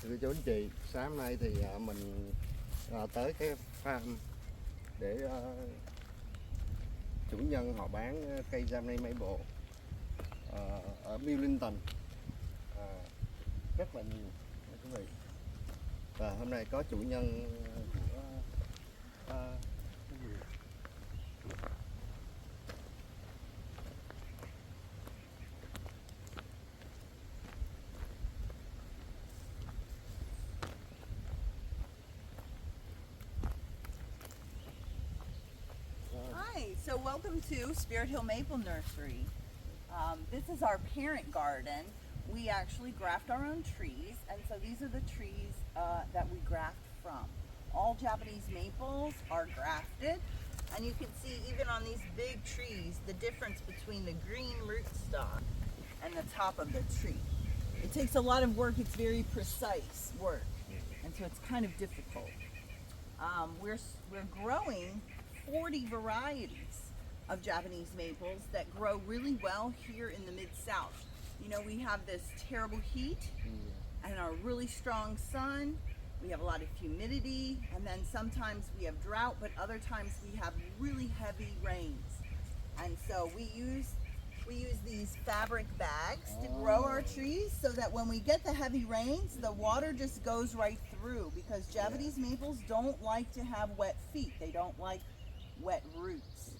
Thưa chú anh chị, sáng nay thì mình tới cái farm để chủ nhân họ bán cây Japanese maple ở Millington rất là nhiều quý vị. Và hôm nay có chủ nhân của cái gì? Hi, so welcome to Spirit Hill Maple Nursery. This is our parent garden. We actually graft our own trees, and so these are the trees that we graft from. All Japanese maples are grafted, and you can see even on these big trees the difference between the green rootstock and the top of the tree. It takes a lot of work, it's very precise work, and so it's kind of difficult. We're growing 40 varieties of Japanese maples that grow really well here in the Mid-South. You know, we have this terrible heat and a really strong sun. We have a lot of humidity, and then sometimes we have drought, but other times we have really heavy rains. And so we use these fabric bags to grow our trees so that when we get the heavy rains, the water just goes right through, because Japanese maples don't like to have wet feet. They don't like wet roots.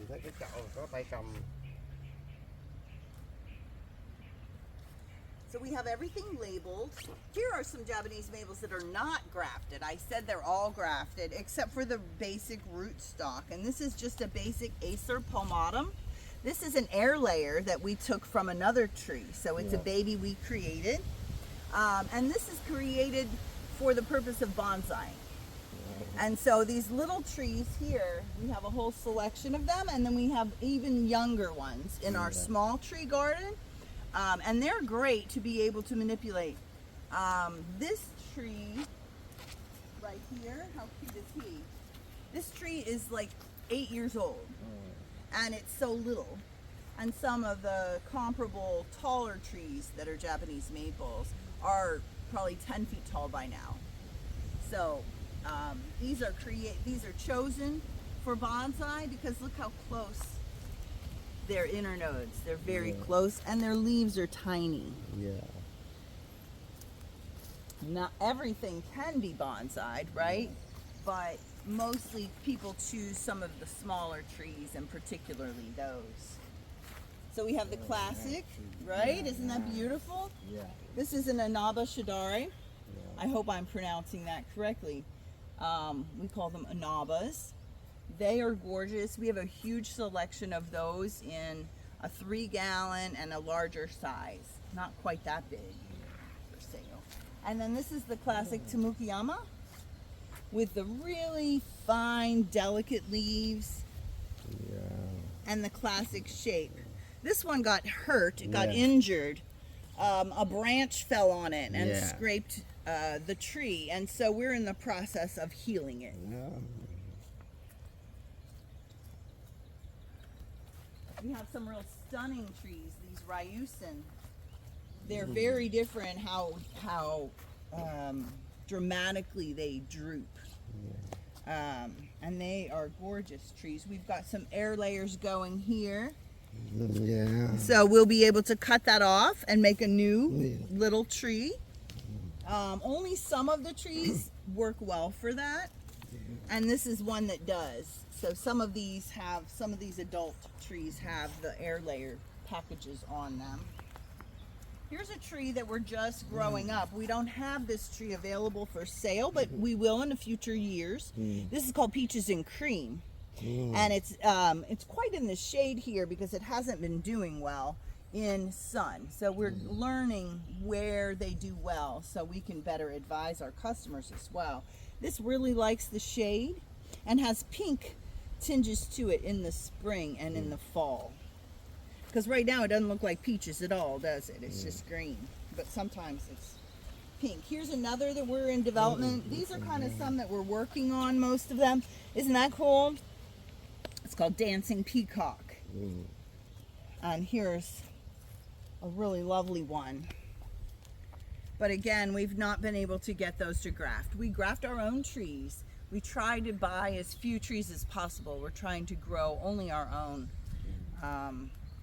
Thấy cái chậu có tay cầm. So we have everything labeled. Here are some Japanese maples that are not grafted. I said they're all grafted except for the basic rootstock. And this is just a basic Acer palmatum. This is an air layer that we took from another tree. So it's a baby we created. And this is created for the purpose of bonsai. And so these little trees here, we have a whole selection of them, and then we have even younger ones in our small tree garden. And they're great to be able to manipulate. This tree right here, how cute is he? This tree is like 8 years old, and it's so little. And some of the comparable taller trees that are Japanese maples are probably 10 feet tall by now. So these are chosen for bonsai because look how close their inner nodes. They're very close, and their leaves are tiny. Yeah. Not everything can be bonsai'd, right? But mostly people choose some of the smaller trees, and particularly those. So we have the classic, right? Isn't that beautiful? Yeah. This is an Inaba Shidare. I hope I'm pronouncing that correctly. We call them Inabas. They are gorgeous. We have a huge selection of those in a 3-gallon and a larger size. Not quite that big for sale. And then this is the classic Tamukiyama with the really fine, delicate leaves and the classic shape. This one got hurt. It got injured. A branch fell on it and scraped the tree, and so we're in the process of healing it. We have some real stunning trees, these Ryusen. They're very different how dramatically they droop. And they are gorgeous trees. We've got some air layers going here. Yeah. So we'll be able to cut that off and make a new little tree. Only some of the trees work well for that, and this is one that does. So some of these adult trees have the air layer packages on them. Here's a tree that we're just growing up. We don't have this tree available for sale, but we will in the future years. This is called Peaches and Cream. And it's quite in the shade here because it hasn't been doing well in sun. So we're learning where they do well so we can better advise our customers as well. This really likes the shade and has pink tinges to it in the spring and in the fall. Because right now it doesn't look like peaches at all, does it? It's just green. But sometimes it's pink. Here's another that we're in development. These are kind of some that we're working on, most of them. Isn't that cool? It's called Dancing Peacock. And here's a really lovely one. But again, we've not been able to get those to graft. We graft our own trees. We try to buy as few trees as possible. We're trying to grow only our own.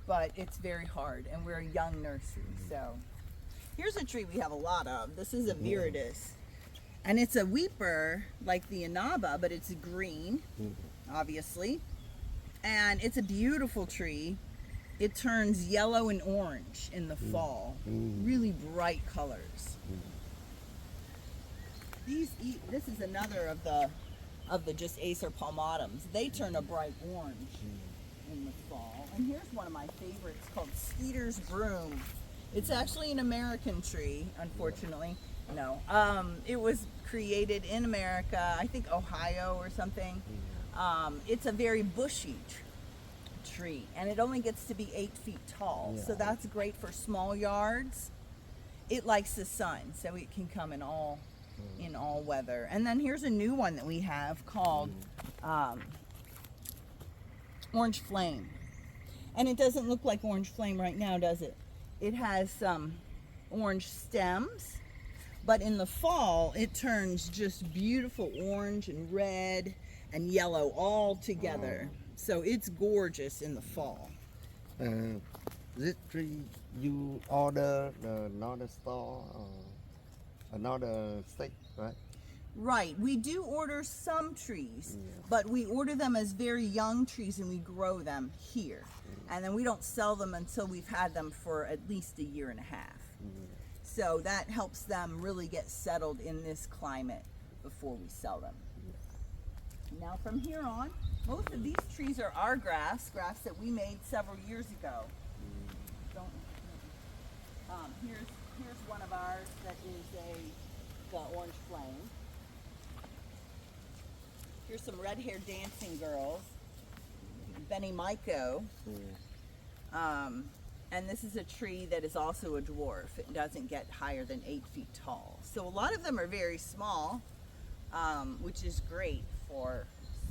But it's very hard, and we're a young nursery. So here's a tree we have a lot of. This is a varieties. And it's a weeper like the Inaba, but it's green, obviously. And it's a beautiful tree. It turns yellow and orange in the fall. Really bright colors. This is another of the just Acer palmatums. They turn a bright orange in the fall. And here's one of my favorites called Skeeter's Broom. It's actually an American tree, unfortunately. No, it was created in America, I think Ohio or something. It's a very bushy tree, and it only gets to be 8 feet tall. So that's great for small yards. It likes the sun, so it can come in all weather. And then here's a new one that we have called Orange Flame. And it doesn't look like Orange Flame right now, does it? It has some orange stems, but in the fall it turns just beautiful orange and red and yellow all together. So it's gorgeous in the fall. This tree you order another store or another state, right? Right, we do order some trees, but we order them as very young trees and we grow them here. And then we don't sell them until we've had them for at least a year and a half. So that helps them really get settled in this climate before we sell them. Now from here on, most of these trees are our grass that we made several years ago. Here's one of ours that is the Orange Flame. Here's some red-haired dancing girls, Benny Maiko. And this is a tree that is also a dwarf. It doesn't get higher than 8 feet tall. So a lot of them are very small, which is great for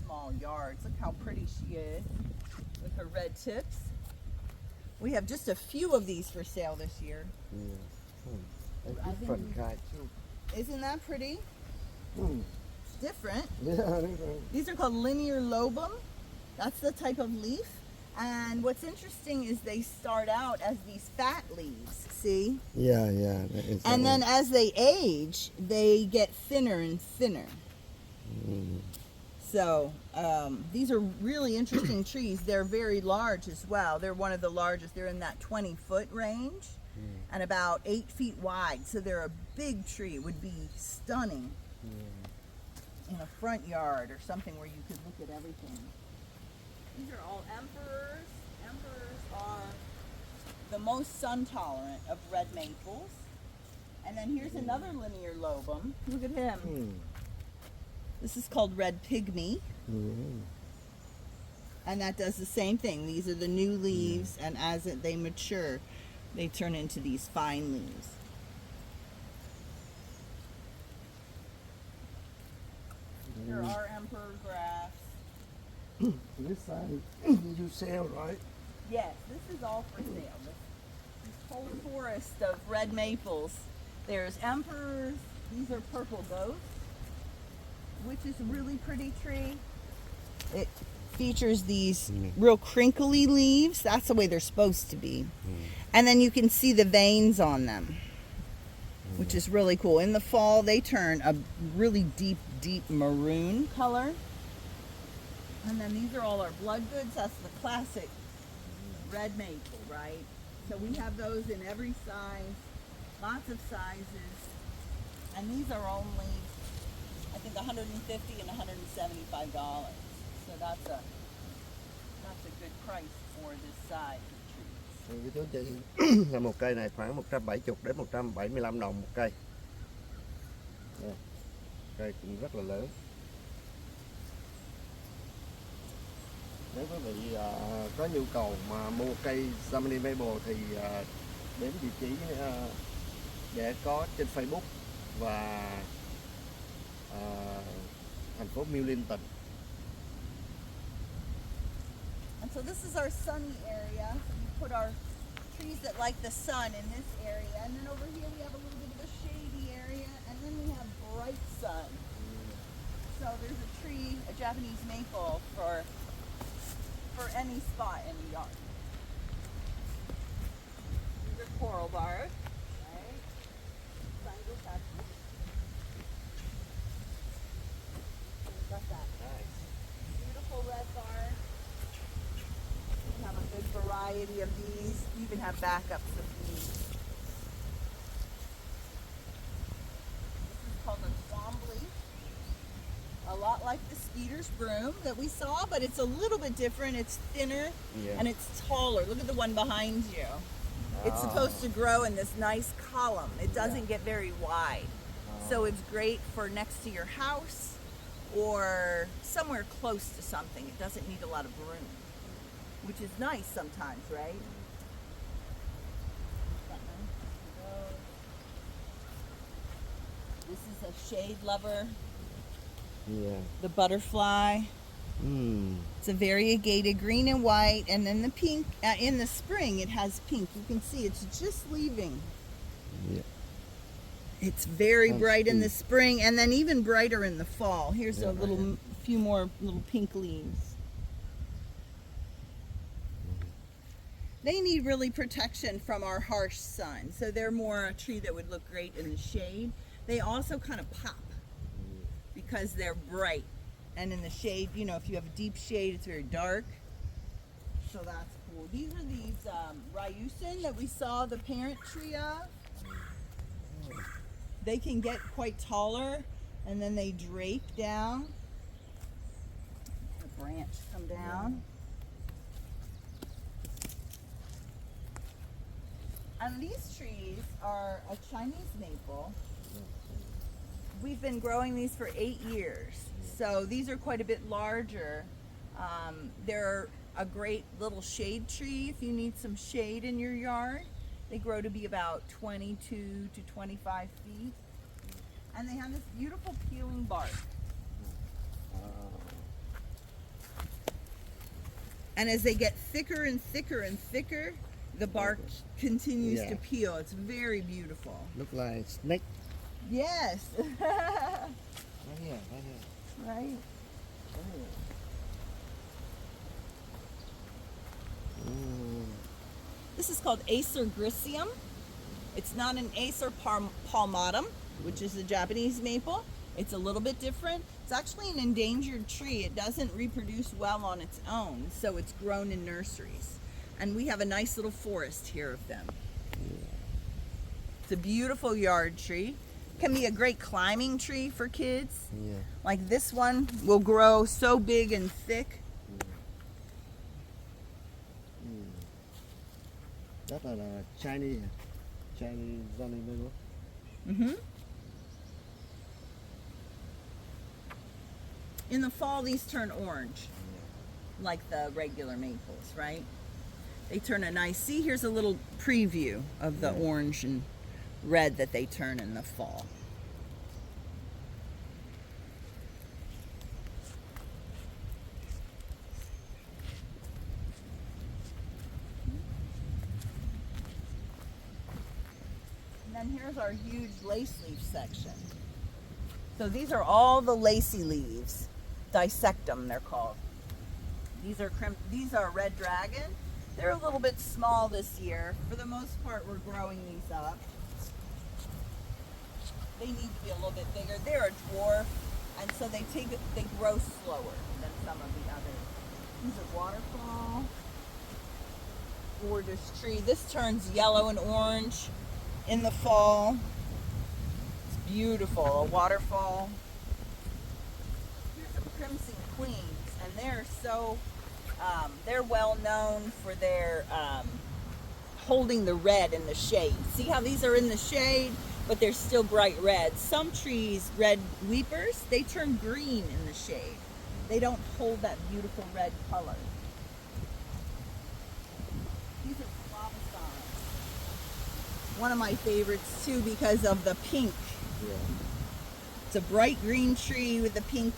small yards. Look how pretty she is with her red tips. We have just a few of these for sale this year. Different kind too. Isn't that pretty? It's different. Yeah. These are called linear lobum. That's the type of leaf. And what's interesting is they start out as these fat leaves, see? Yeah. And then as they age, they get thinner and thinner. So these are really interesting trees. They're very large as well. They're one of the largest. They're in that 20-foot range and about 8 feet wide. So they're a big tree. It would be stunning in a front yard or something where you could look at everything. These are all emperors. Emperors are the most sun tolerant of red maples. And then here's another linear lobum. Look at him. This is called red pygmy. And that does the same thing. These are the new leaves, and as they mature, they turn into these fine leaves. Here are emperor grass. This side you sell, right? Yes, this is all for sale. This whole forest of red maples. There's emperors. These are purple ghosts, which is a really pretty tree. It features these real crinkly leaves. That's the way they're supposed to be. And then you can see the veins on them, which is really cool. In the fall, they turn a really deep maroon color. And then these are all our blood goods. That's the classic red maple, right? So we have those in every size, lots of sizes. And these are only, I think, $150 and $175. So that's a good price for this size of trees. Cái chú chị là một cây này khoảng 170 đến 175 đồng một cây. Cây cũng rất là lớn. Nếu quý vị có nhu cầu mà mua cây Vietnamese maple thì đến vị trí để có trên Facebook và thành phố Millington. And so this is our sunny area. We put our trees that like the sun in this area, and then over here we have a little bit of a shady area, and then we have bright sun. So there's a tree, a Japanese maple, for any spot in the yard. These are coral bark, right? Triangle cactus. We've got that beautiful red bark. We have a good variety of these. We even have backups of these. This is called a Twombly. A lot like the Skeeter's broom that we saw, but it's a little bit different. It's thinner and it's taller. Look at the one behind you. It's supposed to grow in this nice column. It doesn't get very wide. So it's great for next to your house or somewhere close to something. It doesn't need a lot of room, which is nice sometimes, right? This is a shade lover. Yeah. The butterfly. It's a variegated green and white, and then the pink. In the spring, it has pink. You can see it's just leaving. Yeah. It's very bright in the spring, and then even brighter in the fall. Here's a little, few more little pink leaves. They need really protection from our harsh sun, so they're more a tree that would look great in the shade. They also kind of pop because they're bright, and in the shade, you know, if you have a deep shade, it's very dark. So that's cool. These are these Ryusin that we saw the parent tree of. They can get quite taller, and then they drape down. The branch come down. And these trees are a Chinese maple. We've been growing these for 8 years. So these are quite a bit larger. They're a great little shade tree if you need some shade in your yard. They grow to be about 22 to 25 feet. And they have this beautiful peeling bark. And as they get thicker and thicker and thicker, the bark continues to peel. It's very beautiful. Look like snake. Yes. Right here, right here. Right. This is called Acer gricium. It's not an Acer palmatum, which is a Japanese maple. It's a little bit different. It's actually an endangered tree. It doesn't reproduce well on its own, so it's grown in nurseries. And we have a nice little forest here of them. It's a beautiful yard tree. Can be a great climbing tree for kids. Yeah. Like this one will grow so big and thick. That là Chinese Johnny maple. Mm-hmm. In the fall, these turn orange, like the regular maples, right? They turn a nice, see, here's a little preview of the orange and red that they turn in the fall. And then here's our huge lace leaf section. So these are all the lacy leaves. Dissectum, they're called. These are red dragon. They're a little bit small this year. For the most part, we're growing these up. They need to be a little bit bigger. They're a dwarf, and so they grow slower than some of the others. These are waterfall. Gorgeous tree. This turns yellow and orange in the fall. It's beautiful. A waterfall. Here's some crimson queens, and they're so they're well known for their holding the red in the shade. See how these are in the shade, but they're still bright red. Some trees, red weepers, they turn green in the shade. They don't hold that beautiful red color. These are flavicons. One of my favorites too because of the pink. Yeah. It's a bright green tree with the pink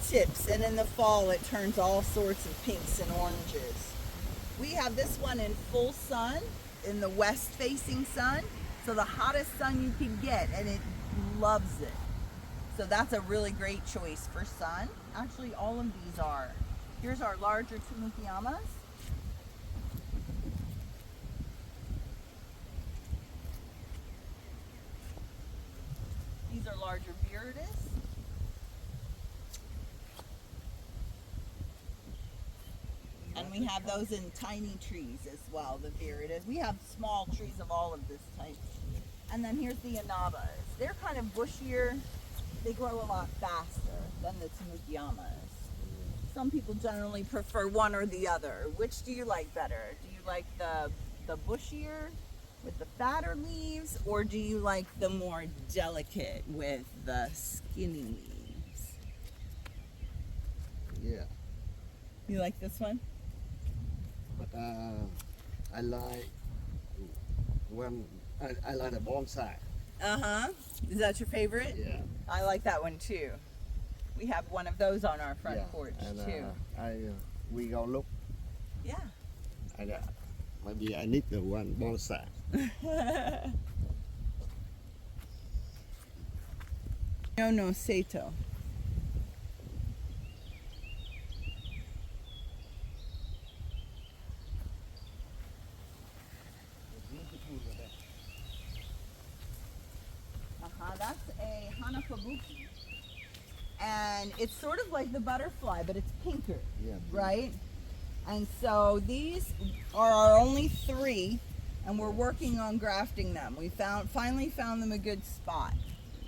tips, and in the fall it turns all sorts of pinks and oranges. We have this one in full sun. in the west facing sun, so the hottest sun you can get, and it loves it. So that's a really great choice for sun. Actually, all of these are. Here's our larger Tumukiamas. These are larger Viridis. And we have those in tiny trees as well, the Viridis. We have small trees of all of this type. And then here's the Inabas. They're kind of bushier. They grow a lot faster than the Tumukiamas. Some people generally prefer one or the other. Which do you like better? Do you like the bushier with the fatter leaves, or do you like the more delicate with the skinny leaves? Yeah. You like this one? But I like one. I like the bonsai. Uh-huh. Is that your favorite? Yeah. I like that one too. We have one of those on our front Yeah. porch And too. we go look. Yeah. Maybe I need the one bonsai. No Sato. That's a Hanafubuki. And it's sort of like the butterfly, but it's pinker, Yeah. right? And so these are our only 3, and we're working on grafting them. We finally found them a good spot.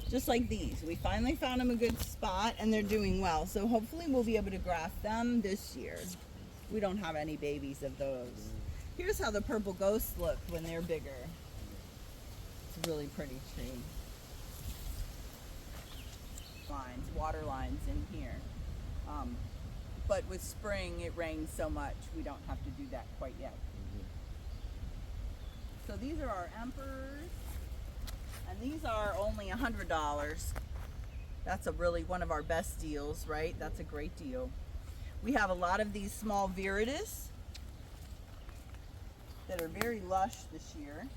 Just like these. We finally found them a good spot, and they're doing well. So hopefully we'll be able to graft them this year. We don't have any babies of those. Here's how the purple ghosts look when they're bigger. It's a really pretty tree. Water lines in here. But with spring, it rains so much, we don't have to do that quite yet. So these are our emperors, and these are only $100. That's one of our best deals, right? That's a great deal. We have a lot of these small Viridis that are very lush this year.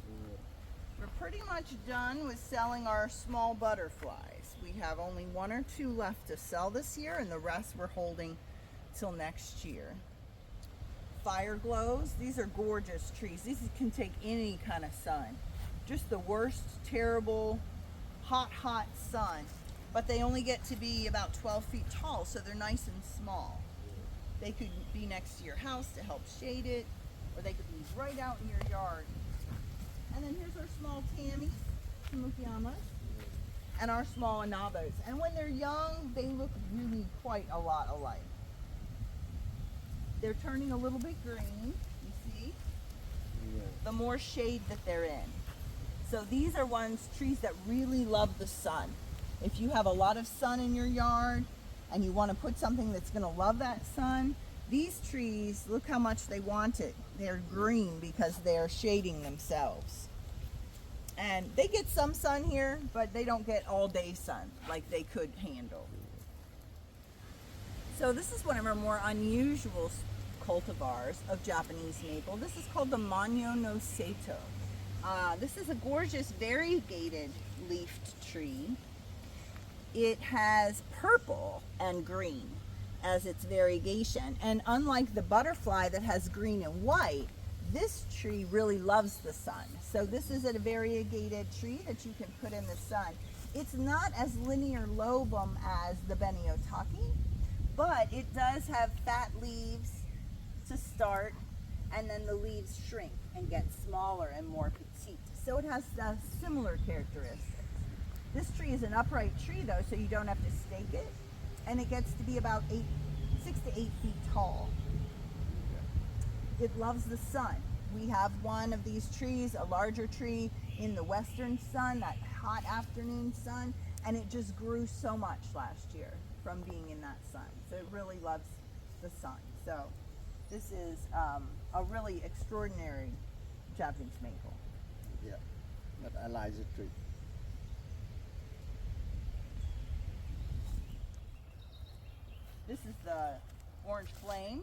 We're pretty much done with selling our small butterflies. We have only 1 or 2 left to sell this year, and the rest we're holding till next year. Fire glows. These are gorgeous trees. These can take any kind of sun. Just the worst, terrible, hot sun. But they only get to be about 12 feet tall, so they're nice and small. They could be next to your house to help shade it, or they could be right out in your yard. And then here's our small Tumukiamas, and our small Inabas. And when they're young, they look really quite a lot alike. They're turning a little bit green, you see? Yeah. The more shade that they're in. So these are trees that really love the sun. If you have a lot of sun in your yard and you want to put something that's going to love that sun, these trees, look how much they want it. They're green because they're shading themselves. And they get some sun here, but they don't get all day sun like they could handle. So this is one of our more unusual cultivars of Japanese maple. This is called the Manyo no Sato. This is a gorgeous variegated leafed tree. It has purple and green as its variegation, and unlike the butterfly that has green and white, this tree really loves the sun. So this is a variegated tree that you can put in the sun. It's not as linear lobum as the Beniotaki, but it does have fat leaves to start, and then the leaves shrink and get smaller and more petite. So it has similar characteristics. This tree is an upright tree though, so you don't have to stake it, and it gets to be about 6 to 8 feet tall. It loves the sun. We have one of these trees, a larger tree, in the western sun, that hot afternoon sun, and it just grew so much last year from being in that sun. So it really loves the sun. So this is a really extraordinary Japanese maple. Yeah, but I like the tree. This is the orange flame.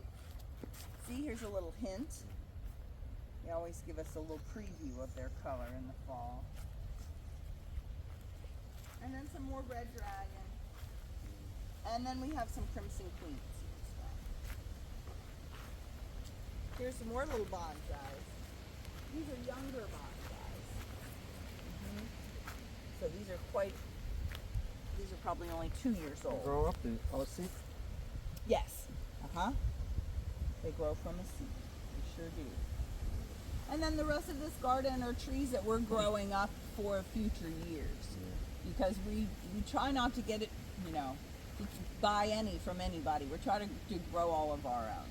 See, here's a little hint. They always give us a little preview of their color in the fall. And then some more red dragon. And then we have some crimson queens here as well. Here's some more little bonsais. These are younger bonsais. So these are probably only 2 years old. Grow up to seed. Yes. They grow from a seed. They sure do. And then the rest of this garden are trees that we're growing up for future years. Because we try not to get it, to buy any from anybody. We're trying to grow all of our own.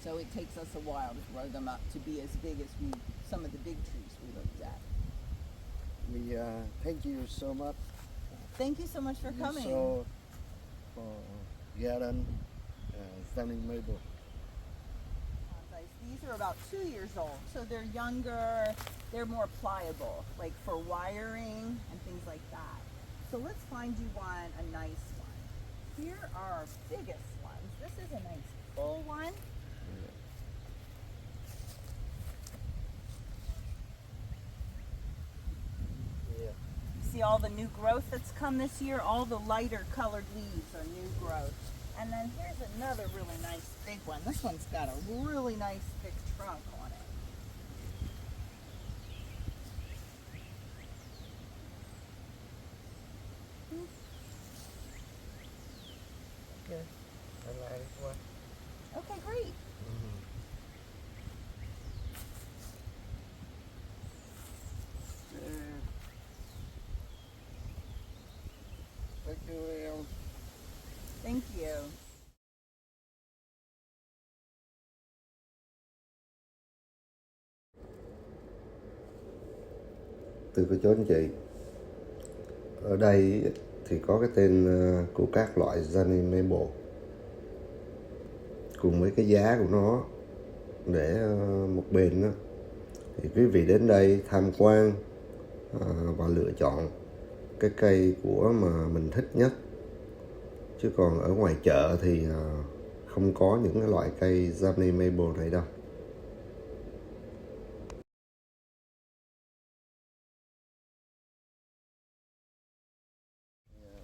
So it takes us a while to grow them up to be as big as some of the big trees we looked at. We thank you so much. Thank you so much for coming. So for garden stunning maple. These are about 2 years old, so they're younger, they're more pliable, like for wiring and things like that. So let's find you a nice one. Here are our biggest ones. This is a nice full one. See all the new growth that's come this year? All the lighter colored leaves are new growth. And then here's another really nice big one. This one's got a really nice thick trunk on it. Okay, I like one. Okay, great. Thank you, Em. Thank you. Từ cô chú anh chị, ở đây thì có cái tên của các loại Vietnamese cùng với cái giá của nó để một bên đó. Thì quý vị đến đây tham quan và lựa chọn cái cây của mà mình thích nhất, chứ còn ở ngoài chợ thì không có những cái loại cây Vietnamese này đâu.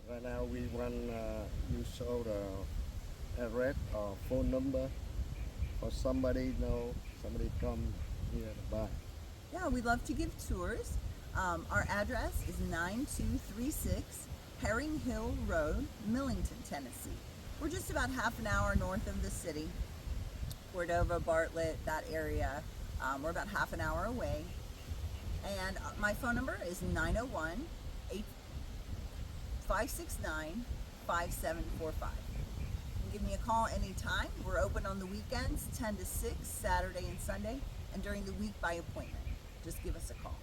Right now we want you show the address or phone number for somebody come here to buy. Yeah, we'd love to give tours. Our address is 9236 Herring Hill Road, Millington, Tennessee. We're just about half an hour north of the city. Cordova, Bartlett, that area. We're about half an hour away. And my phone number is 901-569-5745. You can give me a call anytime. We're open on the weekends, 10 to 6, Saturday and Sunday, and during the week by appointment. Just give us a call.